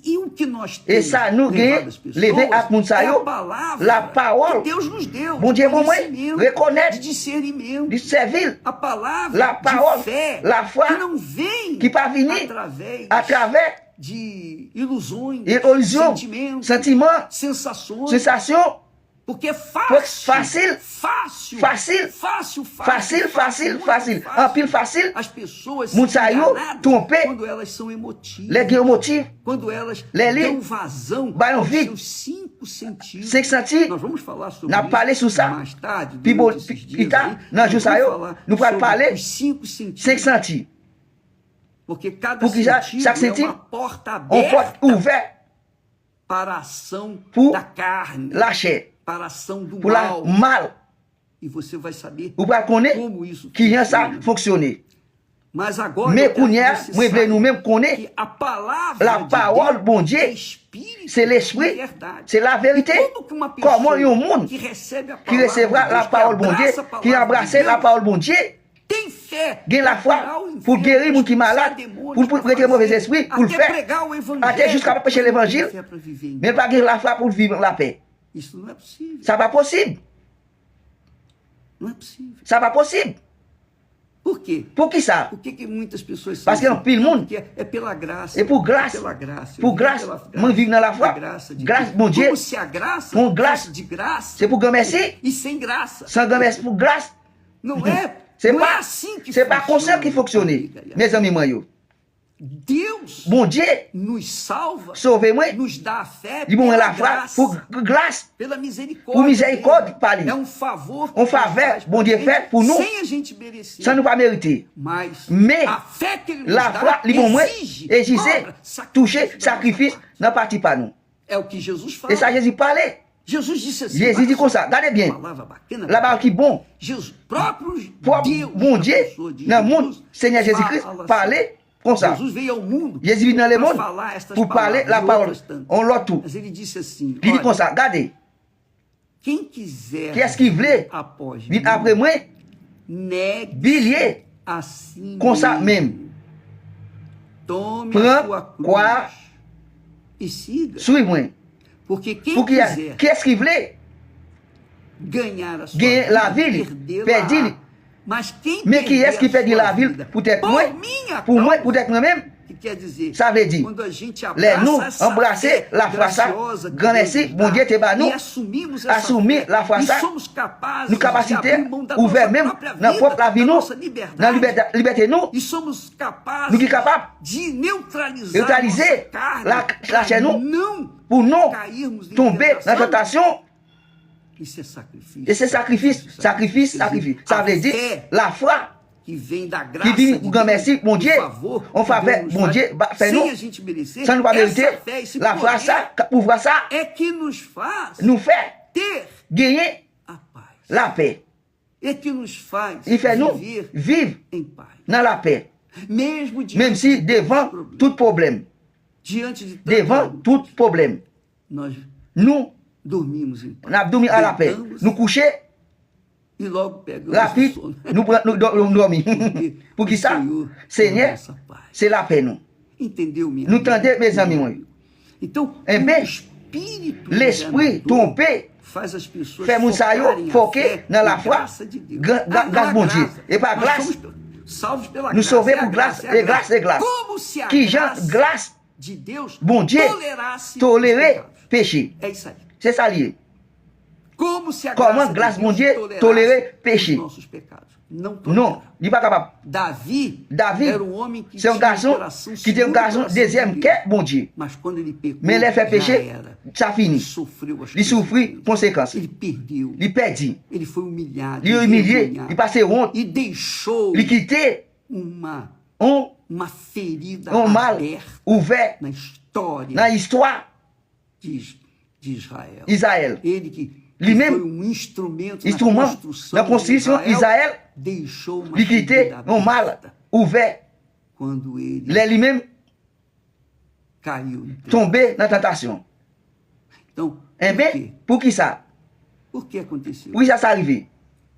E o que nós Et temos ça, nous levado as gagnons, pessoas lever à moun sa é a yo, palavra la parole, que Deus nos deu, bon de Dieu, bon moi, conhecimento, reconnaître, de discernimento. de servir, A palavra la parole, de fé la foi, que não vem qui pas venir através à travers de ilusões, illusion, sentimentos, sentiment, sensações, sensation, porque é facile, fácil, facile, facile. En pile facile, As pessoas Moun são sa yo, enganadas tromper, quando elas são emotivas, les gains motifs, quando elas les dão vazão Vai aos ouvir. seus 5 sentidos. 5 sentidos, Nós vamos falar sobre n'a isso parlé sur ça, mais tarde, puis durante bon, esses puis dias tard, aí, dans nós jour ça vamos yo, falar nous allons sobre parler os 5 sentidos. 5 sentidos. Porque cada Porque já- sentido chaque é sentido, uma porta On aberta porte ouvert para a ação Pour da carne, la chair, para a ação do pour la mal. mal. E você vai saber Ou pas connaître como isso qui vient ça funciona. fonctionner. Mas agora Mais eu quero qu'on y a, que você moi, saiba nous-mêmes connaître, que a palavra la de parole, Deus bon Dieu, é espírito c'est l'esprit, e verdade. c'est la vérité. E como que uma pessoa Comment il y a un monde que recebe a qui palavra recevra de la Deus, parole, bon Dieu, abraça a qui palavra de embrasse la Deus, parole, bon Dieu, tem fé gagne la para foi curar o pour enfermo, guérir les gens qui sont expulsar malades, demônios, pour para retirer mauvais fazer, esprits, pour le até faire, pregar o evangelho, até jusqu'à prêcher mas não tem l'évangile, fé para viver em mais pas gagner la foi pour vivre la paix. Isso não é possível. Ça pas possible. Não é possível. Ça pas possible. Por quê? Pour qui ça? Por que, que muitas pessoas Parce que assim? não, pile Não, mundo. porque é pela graça. Et pour grâce, É pela graça. pour Eu vivo grâce, pela moi vivre dans la foi. A graça de Grâce, Deus. bon Dieu, Como se a graça com graça, fosse de graça c'est pour grand merci, e sem graça. sans grand merci, pour grâce. Não é, C'est não é pas, assim que c'est pas comme ça qui fonctionne. amiga. Mes amis, moi, yo. Deus Bon Dieu, nos salva, sauvez-moi, nos dá a fé dis bon pela la foi, graça, pour grâce, pela misericórdia. pour miséricorde, dele. parle. É um favor. Um que favor, Deus faz bon pra Dieu gente, fait pour nous, sem a gente merecer. sans nous pas mériter. Mas Mais a fé que ele nos la dá foi, li bon moi, exige, exiger, cobra, toucher, da sacrifice, nossa parte. n'a parti pas nous. É o que Jesus fala. Et ça, Jésus parlait. Jesus disse assim. Jésus dit comme ça, regardez bien. Palavra bacana. Là-bas qui bon, Jesus, próprio pour Deus, bon a Dieu, pessoa de dans le monde, Jesus, Seigneur Jésus-Christ, fala assim. parlait comme ça. Jesus veio ao mundo Jésus vit dans le para monde falar estas pour parler palavras la e parole. outras tantas. On l'a tout. Mas ele disse assim, Il dit comme olha, ça, regardez, quem quiser qui est-ce qui voulait após vite mim, après moi, negue bilier, a si comme ça mesmo. même. Tome Prends a sua cruz quoi? e siga. Suis-moi. Porque quem Pour quiser qui est-ce qui voulait ganhar a sua gagner la vida, ville, perdê-la, perdre Mas quem Mais qui est-ce qui perder a perdit sua la ville vida peut-être por moi? minha Pour moi, causa, peut-être moi-même? que quer dizer, Ça veut dire, quando a gente les nous abraça essa embrasser fé la foi ça, graciosa que grand Deus merci, nos bon dá, Dieu te ba nous, e assumimos essa assumir fé, la foi e ça, somos capazes nous de capacité, abrir mão da ouvert nossa même, própria dans vida, propre la vie da nous, nossa dans liberdade, liberté nous, e somos capazes nous qui capable de neutralizar neutraliser nossa carne la chair nous, não pour nous cairmos em tomber dans la tentação. tentation. Isso é sacrifício. Et c'est sacrifice, sacrifice, sacrifice. Ça veut dire, la foi que vem da graça qui vient de pour grand Deus, merci, bon do Dieu, favor on que faveur, Deus nos bon faz, Dieu, fait sem nous, a gente merecer, sans nous pas essa mériter, fé, esse la foi poder ça, pour voir ça, é que nos faz nous fait ter gagner a paz. la paix. É que nos faz Il fait nous viver vivre em paz. dans la paix. Mesmo diante Même si de devant tantos problemas, tout problème, diante de tantos devant problemas, tout problème, nós nous, dormimos em on paz. a dormi à la paix. Deitamos Nous coucher, e logo pegamos rapide, o sono. nous dormir. Pour qui ça? O Seigneur, nossa paz. c'est la paix, nous. Entendeu, minha Nous amiga? tendez, mes amis, moi. Então, Eh o bien, espírito L'esprit enganador tombé, faz as pessoas fait Moussaïo focarem a foquer fé dans la na foi, graça de Deus. grâce bon Dieu. Et par Nós grâce, somos salvos pela nous graça. sauver É a pour grâce, é a et grâce, et grâce. Como se a Qui, Jean, graça grâce, de Deus bon Dieu, tolerasse os tolérer pecados. péché. É isso aí. C'est ça lié. Como se a Comment graça grâce, de mon Deus Dieu, tolerasse tolérer péché. os nossos pecados. Não tolera. Non, il n'est pas capable. Davi David, era um homem que c'est un tinha garçon coração qui était un segundo o garçon coração deuxième de Deus. qu'est bon Dieu. Mas quando ele pecou, Mais il a fait já péché, era. ça Ele finit. sofreu as Il souffrit consequências. conséquences. Ele perdeu. Il perdit. Ele foi humilhado. Il est humilié. envergonhado. Il passait honte. E deixou Il quittait uma ferida un mal aberta ouvert na história dans l'histoire de Israel. d'Israël. Ele que Lui-même, foi um instrumento Instrument construção na construção de Israël, deixou uma il quittait ferida un mal aberta ouvert. quando ele Il est lui-même caiu. no pecado. tombé dans la tentation. Então, Eh por bien, quê? pour qui ça? Por que aconteceu? Pour qui ça s'est arrivé?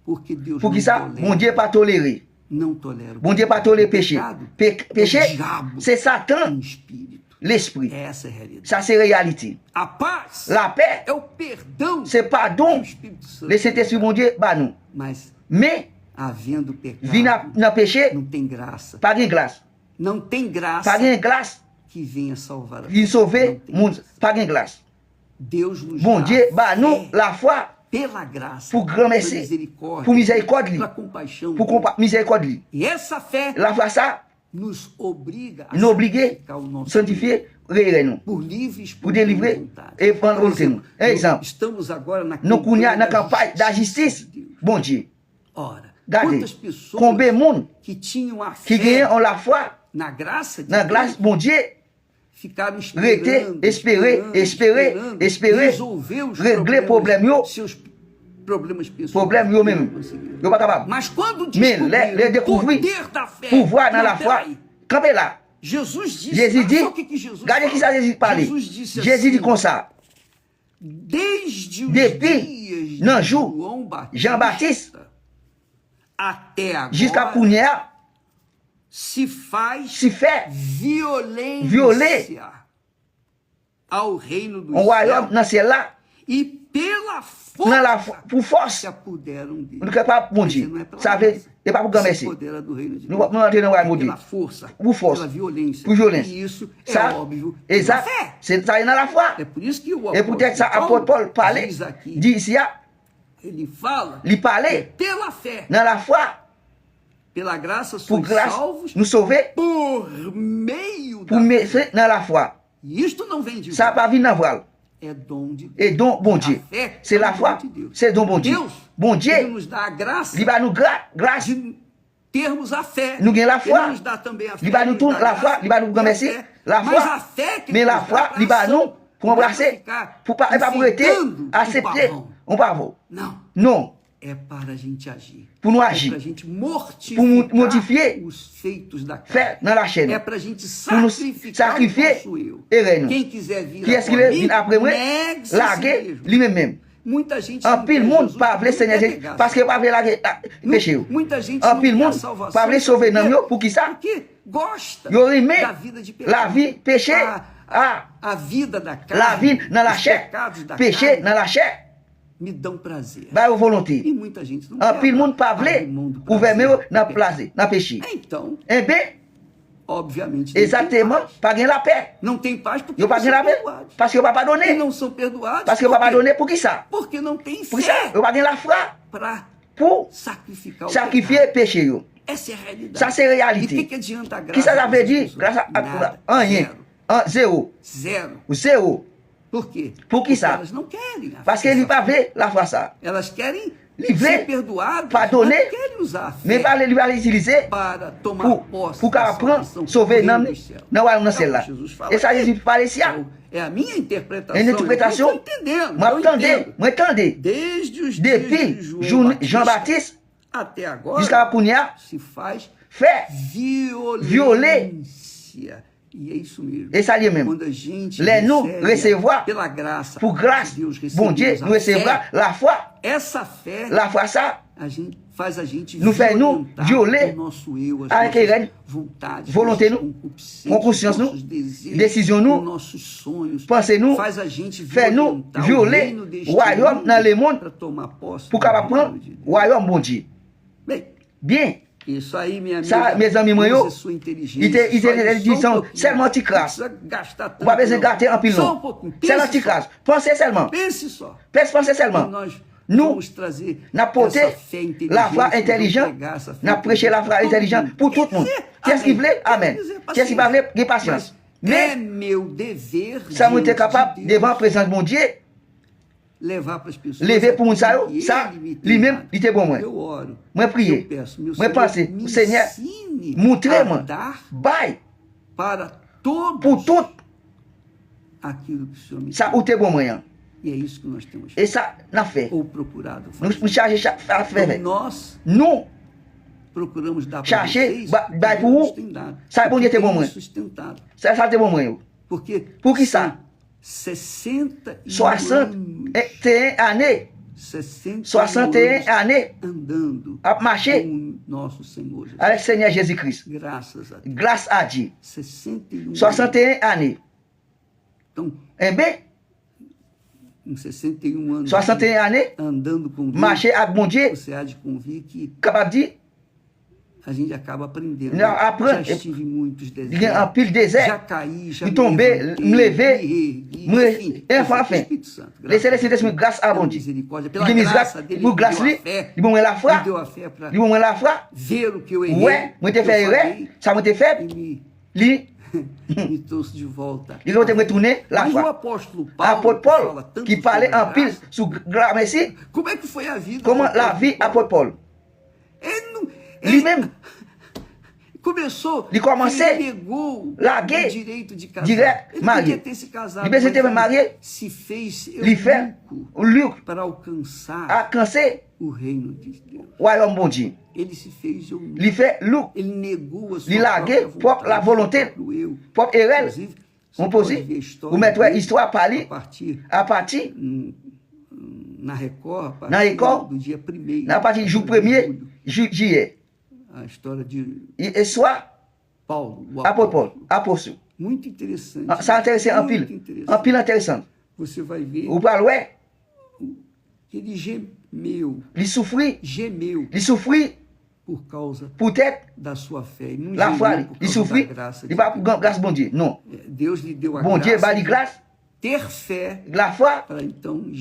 Porque Deus Pour não qui ça? tolera, Mon Dieu pas toléré. não tolera. o Bon Dieu pas pecado. toléré O péché. pecado Péché, é o diabo c'est Satan, em espírito. l'esprit. Essa é a realidade. Ça, c'est réalité. A paz La paix, é o perdão c'est que pardon. o Espírito Santo Le Saint-Esprit, mon Dieu, bah nous. Mas Mais, havendo pecado, vin dans péché, não tem graça. pas de grâce. Não tem graça Pas de grâce, que venha salvar a vin vida. sauver, Não tem monde. graça. Pas de grâce. Deus nos Bon dá Dieu, bah fé nous, la foi, pela graça, pour grand pela merci, misericórdia, pour miséricorde, pela compaixão. pour dele. miséricorde. E essa fé La foi, ça, nos obriga a nous obliger, santificar o nosso sanctifier, réel nous. por livre e Pour délivrer vontade. et prendre Por le temps. exemplo, Exemple, estamos agora na nous connaissons campanha la campagne de la justice. de Deus. Bon Dieu, Ora, regardez, quantas pessoas combien de monde que tinham a qui fé gagnent en la foi, na graça de dans la grâce, Deus, bon Dieu, ficaram Rester, esperando, espérer, resolver os régler problème yo, seus problemas pessoais. problème yo Não même. conseguiram. Yo pas capable. Mas quando Mais descobriram les o découvrir, poder da fé, pouvoir dans não, la foi, peraí, campez là. Jesus disse, Jésus olha dit, só o que Jesus regardez qui ça falou. Jésus parlait. Jesus disse Jésus dit assim, comme ça. desde os Depuis, dias non, de jour, João Batista, Jean-Baptiste, até agora, jusqu'à Pounia, se faz si fait violência violer ao reino dos un royaume céus dans ciel là, e pela dans la força pour force. se apoderam dele. On ne peut pas bon Dieu. Ça veut, et pas pour grand se merci. apodera do reino de Nous Deus. nous entrer dans le royaume de Dieu. Pela força, Por força, pela violência. por violência. E isso é Ça, óbvio. exact, pela fé. c'est ça dans la foi. É por isso que o Et peut-être ça, apôtre Paul parlait, diz aqui, dit ici, ele fala, il parlait pela fé, dans la foi, pela graça pour sois grâce, salvos nous sauver, por meio pour da mettre fé. dans la foi. E isto não vem de Ça vós, pas venir dans voile. é dom de Deus. Et donc, bon Dieu, A fé c'est é la um foi, dom de Deus. c'est donc bon Dieu. Deus, Bon ele Dieu, nos dá a graça il va nous grâce, de termos a fé. nous gagnons la foi. Ele nos dá também a fé. Il va nous nos tourner dá la graça foi, il va nous e a remercier. fé. La Mas a foi, fé que mais ele la nos foi, dá il va ação, nous, pour não é pra embrasser, ficar pour pas arrêter, enfeitando o accepter, pavão. on va voir. Não, Non, é para a gente agir. pour nous É para a agir, gente Pour mortificar mortifier, os feitos da carne. faire dans la chaîne. É para a gente Pour nous sacrificar sacrifier, o nosso eu. et règne. Quem quiser vir Qui est-ce qui após veut mim, venir après moi? negue-se a si Larguer mesmo. lui-même même. Muita gente En não pile quer monde Jesus pas veut porque Seigneur não quer Jésus pegar. parce que pas veut larguer péché. Muita gente En não pile quer a monde salvação pas veut sauver porque- non yo pour qui ça? Porque gosta Yo aimé da vida de pecado. la vie péché, A vida da carne, la vie dans la os chair, pecados da péché carne, dans la chair. me dão prazer. ba E volonté. muita gente não En quer pile monde pas abrir vle, mão do ouvert prazer meu do dans pecado. place, dans péché. Então, Eh bien, obviamente, não tem exactement, paz. pas gain la paix. Não tem paz porque Yo não pas gain são la paix, perdoados. parce que yo pas E pardonner. não são perdoados Parce que yo por pas quê? pardonner pour qui ça? Porque não tem Pour qui ça? fé Yo pas gain la foi para pour sacrificar o sacrifier pecado. péché yo. Essa é a realidade. Ça c'est E o réalité. que adianta a graça? Qui ça ça veut dessas dire? pessoas? Grâce Nada. à rien. Zero. Zéro. Zero. Zéro. Por quê? Por que Porque ça? elas não querem. Parce que il pas veut la foi ça. Elas querem Livrer, ser perdoadas, pardonner, mas não querem usar a fé Mais il va l'utiliser para tomar posse pour da qu'elle prenne, salvação sauver do reino l'âme dos céus. dans le royaume É o ciel là. que Jesus fala Et ça, aqui. Jésus parle ici. É a minha interpretação. Une interprétation. Eu não estou entendendo. Moi, eu attendez, entendo. moi, attendez. Desde os dias de Depuis João Batista Jean-Baptiste até agora, jusqu'à Pounia, se faz fait violência. E é isso mesmo. Et ça, lui même. Quando a gente Les nous recebe recevoir, pela graça pour grâce, de Deus, bon Dieu, recebemos nous a fé, recevoir la foi. essa fé La foi ça, a gente, faz a gente Nous fait nous violer o nosso eu, as avec nossas les vontades, volonté nossas nous, concupiscências, conscience nossos nous, desejos, décision nous, os nossos sonhos, pensée nous, faz a gente fait nous violentar o violer reino deste o royaume dans le monde para tomar posse pour do capable reino prendre de Deus. o royaume bon Dieu. Bem, Bien. isso aí, minha amiga, Ça, mes amis, moi, use sua inteligência. il Só te isso, dit só um pouquinho. seulement tu Não crasses. precisa gastar tanto. Ou pas besoin de gâter en pile Só um non. pouquinho. Seulement Pense tu só. crasses. Pensez seulement. Pense só. Pensez E seulement. nós Nous, vamos trazer n'a porté essa fé inteligente, la foi nós vamos intelligente, pregar essa fé n'a prêché la foi inteligente intelligente pour tout le monde. Qu'est-ce qu'il voulait? Amen. Qu'est-ce qu'il va vouloir? Qu'il patience. É Mais, meu dever ça m'a été diante capable, de Deus, devant la présence de mon Dieu, levar para as pessoas lever pour mon aquilo ça, que ça, ele me tem lui-même, dado. il était bon, moi. Eu oro. Moi, prier. Eu peço, meu Moi, Senhor, penser, me Seigneur, ensine montrez-moi, a dar bye, para todos pour tout, aquilo que o Senhor me ça, tem. où t'es bon, moi. E é isso que nós temos Et ça, n'a fait. ou procurado Nous, fazer. nous charger, à Então, faire. nós Nous, procuramos dar para Chercher, vocês ba- o que dar Deus pour vous. tem dado. Ça, bom o Dieu, que t'es bon, tem moi. nos sustentado. ça, t'es bon, moi. Porque Por que são ça? 61 61 années, 61 61 années, andando à marcher com o nosso Senhor Jesus. avec le Seigneur Jésus-Christ. Graças a Deus. Grâce à Dieu. 61 61 années. Então, Eh bien, em 61 anos 61 années, andando com Deus, marcher avec mon Dieu, você há de convir que capable de dire, a gente acaba aprendendo. Não, aprende. Já estive em muitos il y a un desertos. pile Já désert, caí, já me tomber, levantei, me lever, ergui, me- enfim, et enfin, o Espírito Santo, laissez graças le Saint-Esprit grâce à pela mon Dieu. misericórdia, Il pela dit, graça dele, pour me grâce, deu a lui, fé, il m'a la me foi, deu a fé para il m'a la foi, ver o que eu errei, ouais, moi o te que eu fait falhei, errer, ça m'a été fait, e lui, me trouxe de volta. il va te retourner la Mas o foi. apóstolo Paulo, Apôtre que fala Paul, tanto qui parlait sobre a en pile graça, sur grâce, merci, como é que foi a vida comment do la apóstolo vie Paulo? apôtre Paul. Ele não, Lui-même, começou, Ele commençait, ele negou larguer, o direito de casar. direct, Ele marié. podia ter se casado, Ele podia ter mas marié, se fez lui fait, eunuco lui, para alcançar alcancer o reino de Deus. le royaume bon Dieu. Ele se fez eunuco. Lui fait, lui, Ele negou a sua Ele larguer, própria la volonté, vontade, o próprio eu. propre erreur, Inclusive, on você peut pode ver a aussi, história vous mettre dele histoire a parler partir à partir, na Record, a partir Na Record, do dia 1º. à partir du jour de 1er julho. juillet. A história de Et soit, Paulo, o apôtre Paul, apóstolo. apôtre. Muito interessante. Ah, ça intéressant en Muito pile, interessante. en pile intéressant. Você vai ver Vous parlez, que ele gemeu, il souffrit por causa peut-être da sua fé. E não la gemeu foi, por il causa souffrit, da graça il de va Deus. pour grâce bon Dieu. Non. Deus lhe deu a Bon Dieu, graça bah, de grâce, ter fé la foi, para então pour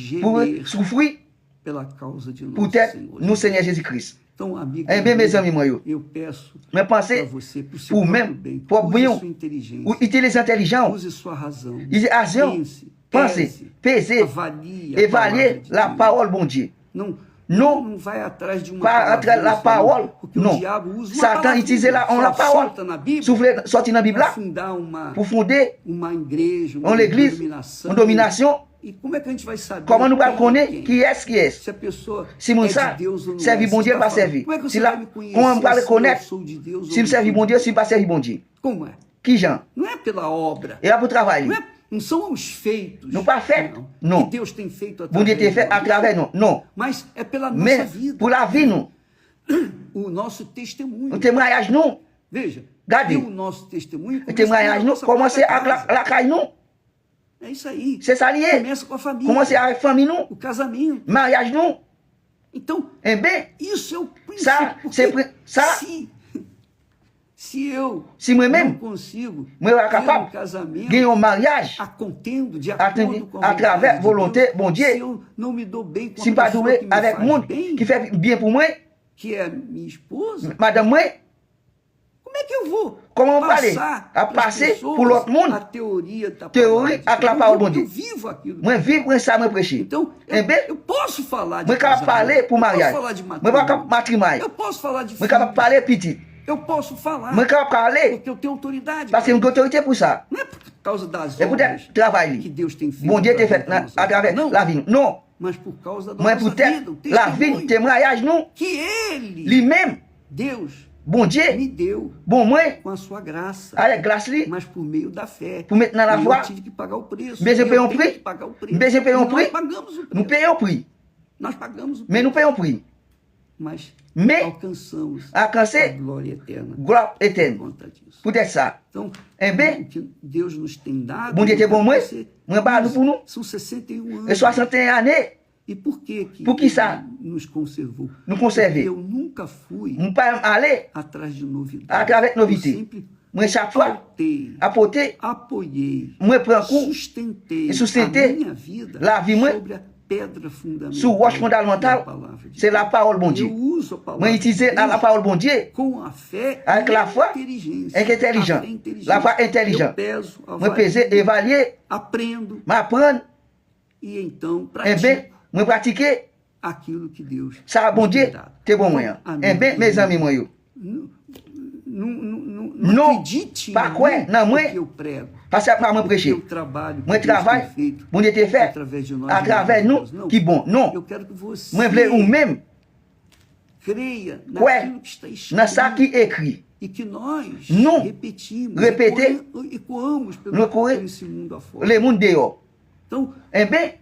gemer souffrir pela causa de nosso peut-être Senhor. nous Seigneur Jésus-Christ. Então, amigo, Eh bien, mes amis, moi, eu peço mais para pensez, você, para o seu pour próprio même, bem, pour use bien, sua inteligência, utiliser intelligent, use sua razão, il action, penser, peser, avalie a évaluer palavra de la Deus. parole bon Dieu. Não, Non, não vai atrás de uma pas atrás la parole, porque o non. diabo usa uma Satan palavrinha, utilise la, on só la parole, solta na Bíblia souffler, sortir dans la Bible para là, fundar uma pour fonder igreja, en l'église, dominação. en domination. E como é que a gente vai saber Comment nous quem allons connaître quem? qui est? Se a pessoa Si mon é ça, de Deus ou não serve é, bon se Dieu, tá pas falando, servi. Como é que você Si vai là, me conhecer comment on va le se connaître? eu sou de Deus Si me ou servi não bon sou Dieu, de si pas servi bon Dieu. Como é? Qui Jean? Não é pela obra. Et là pour travailler. Não são os feitos. Não pas fait. Non. Que Deus tem feito Bon Dieu te fait à travers nous. Non. Mas é pela nossa Mais vida. pour la vie, nous. O nosso testemunho. Le témoignage, nous. Veja. Gardez. E o nosso testemunho Le témoignage, nous. Commencez à la caille, nous. É isso aí. C'est ça lié. Começa com a família. Commencez avec famille nous, O casamento. mariage nous. Então, Eh bien, isso é o princípio. Ça, c'est Porque ça. se eu Si moi-même, não consigo moi suis ter um capable casamento de gagner un mariage acontendo de à acordo com a travers vontade de volonté, Deus, bon Dieu, se eu não me dou bem com si a pas pessoa doué que me avec faz monde bem, qui fait bien pour moi, que é minha esposa, madame moi, como é que eu vou Comment parler? passar À pras passer pessoas pour l'autre monde. a teoria da Théorie palavra de avec la Deus? parole de Eu Dieu. vivo aquilo. moi vivre ça, moi prêcher. Então, Eh bien, eu posso falar de moi capable de casamento, parler pour eu mariage. posso falar de Moi capable de matrimonial. eu posso falar de Moi capable de filhos, parler petit. eu posso falar, Moi capable de parler porque eu tenho autoridade. parce que j'ai une autorité pour ça. Não é por causa das Et pour obras être travail. que Deus tem feito Bon Dieu te fait através da nossa à travers vida. Não, la vie. Non. mas por causa da Moi nossa peut-être vida, o la vie, testemunho témoignage nous, que Ele, lui-même, Deus, bon Dieu, me deu bon moi, com a sua graça, avec grâce lui, mas por meio da fé. pour mettre dans la E foi, eu tive que pagar o preço. Mais eu E paye um tenho prix. que pagar o preço. Mais eu paye um E nós prix. pagamos o nous preço. payons prix. Nós pagamos o Mais preço. nous payons prix. Mas Mais, alcançamos à a cancer, glória eterna gloire por éternelle. conta disso. Pour être ça. Então, Eh bien, o que Deus nos tem dado, Bom Deus é bom, mãe. você Mãe, barulho por nós. são 61 anos. et 61 années, E por que Por que ça? nos conservou? nous conserver. Porque eu nunca fui Nous pas aller atrás de novidades. à travers novité. Eu sempre Moi, chaque fois, pautei, apporter, apoiei, moi, prends coup, sustentei e sustentei a minha vida la vie, moi, sobre a pedra fundamental. sous roche fondamentale, da palavra de c'est la parole, bon Deus. Dieu. Eu uso a palavra Moi, utiliser de Deus la parole, bon Dieu, com a fé avec e la a foi, inteligência. avec intelligent. A fé inteligente. La foi intelligente. Eu peso, Moi, peser, évaluer, aprendo m'apprendre, e então eh pratico bien, moi, pratiquer, aquilo que Deus ça, bon nos tem Dieu, dado. t'es bon moyen. Eh bien, mes amis, moi, yo. Não acredite pas em quoi, mim não, mãe. porque eu prego, Parce que après, moi, porque prêcher. eu trabalho, Moi, que Deus travail, tem feito bon Dieu, t'es fait, através de nós. à travers nous, Não, qui bon, non. eu quero que você Moi, voulais ou même, creia Ouais, naquilo que está escrito dans ça qui écrit. e que nós Não. repetimos, Repetir. ecoamos Não pelo ecoer. esse mundo afora. Le monde dehors. Então, Eh bien,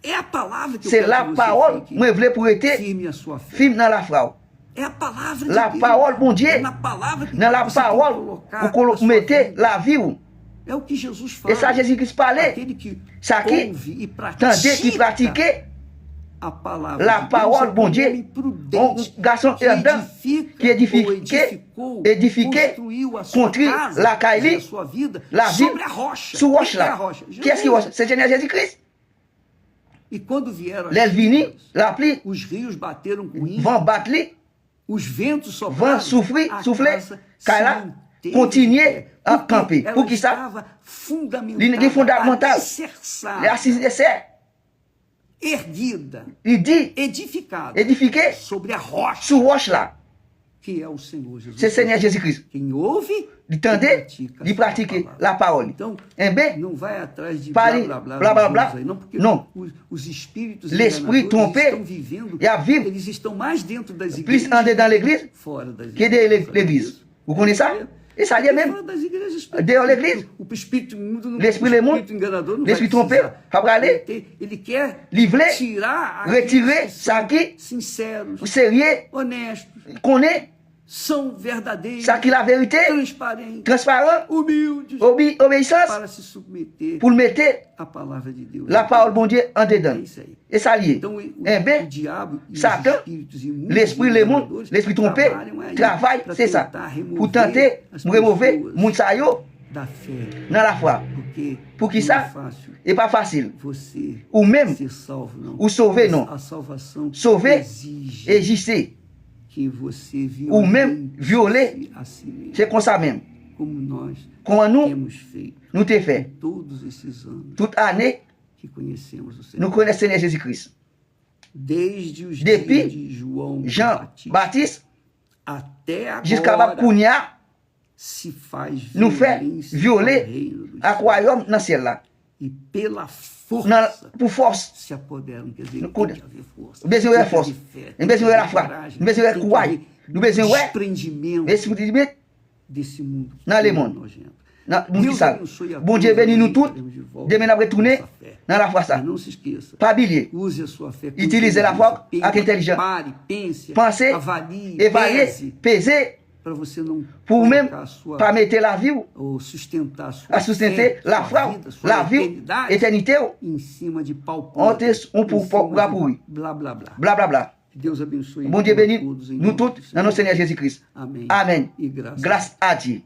é a palavra que eu c'est quero la que você parole, fique moi, voulais pour être firme a sua fé. film dans la frau. É a palavra de La Deus. parole, bon Dieu, É na palavra que dans la você tem que parole, colocar vous a sua mettez vida. la vie. ou. É o que Jesus fala. Et ça, Jésus-Christ parlait. Aquele que Ça aqui, ouve e tandis qu'il pratica pratiquait a palavra la de Deus, parole, é bon como Dieu, homem prudente, un garçon que ardent, edifica, qui édifique, ou edificou, édifiqué, construiu a sua construit casa, la caille, e a sua vida la vie, sobre a rocha. sous roche Quem é a là. rocha? Qui est-ce qui Jesus. roche? C'est Seigneur Jésus-Christ. E quando vieram as L'Elvini, chuvas, la pluie, os rios bateram com ímpeto, vent battre, os ventos sopraram, vent souffrir, a souffler, casa car se là, manteve continuer de pé, à porque camper. ela Pour qui ça? estava L'inédit fondamental. alicerçada, Les assises d'essai, erguida, il dit, edificada édifiqué sobre a rocha, sous roche là. que é o Senhor Jesus. C'est Seigneur Jésus-Christ. Quem ouve, D'entendre, de pratiquer la parole. Então, Eh bien, não vai atrás de Pare, blá, blá, blá, blá, dos blá. outros aí, não, porque Não. os espíritos L'esprit enganadores trompé estão vivendo, et à vivre eles estão mais dentro das plus igrejas entrer dans l'église fora das que de igrejas. l'église. Vous connaissez ça? Et ça dit Fora même, das igrejas. dehors l'église. O espírito imundo não, L'esprit o imundo, espírito enganador não l'esprit vai precisar. trompé, vai pra aller, Ele quer livrer, tirar retirer aqueles que são ça qui, sinceros, sérieux, honestos, connaît, são verdadeiros, ça qui la vérité, transparentes, transparent, humildes, obéissance, para se submeter pour mettre à palavra de Deus. la parole bon Dieu en É dedans. isso aí. Et ça lié. Então, o Eh bien, diabo e Satan, os espíritos imundos, l'esprit, le monde, enganadores, l'esprit trompé, trabalham aí travail, para c'est ça. tentar remover Pour tenter, as remover, pessoas moun sa yo, da fé, dans la foi. porque Pour qui não ça? é fácil Et pas facile. você Ou même, ser salvo, não. ou sauver, não. A salvação Sauver, exige exister. que você Ou même violer, a si mesmo, c'est comme ça même. como nós Comment nous, temos feito nous t'ai fait. todos esses anos Toute année, que conhecemos o Senhor. nous connaissons Seigneur Jésus-Christ. Desde os Depuis dias de João Jean-Baptiste, até jusqu'à agora Kounia, se faz nous fait violência violer ao reino dos à céus. royaume dans le ciel là. E pela força Pour force. se apoderam, quer dizer, No tem cuida. que haver força. Nous besoin Tem de que force. haver fé, Nous tem besoin que de la haver foi. coragem, Nous besoin de tem que courage. haver Nous besoin de desprendimento esprit de Dieu, desse mundo Dans le que é monde. nojento. dans le monde qui Deus sale. abençoe a Bon todos, Dieu bénit nous amanhã tous. estaremos de volta Demain, nous allons retourner com essa fé. dans la foi ça. Mas não se esqueça. Pas oublier. Use a sua fé. com Utilisez la inteligência. foi avec intelligence. Pare, pense, Pensez, avalie, évaluer, pese peser, para você não pour même colocar a sua, pas mettre la vie, ou sustentar a sua à sustenter fé, la sua foi, vida, sua la vie, eternidade éternité, em cima de pau on podre, te on em pour cima la de pourri. blá blá blá. Bla bla bla. Que Deus abençoe Bon Dieu a bénit todos em nous nome tous do dans notre Senhor. Seigneur Jésus-Christ. Amém. Amen. E graças Grâce à Dieu.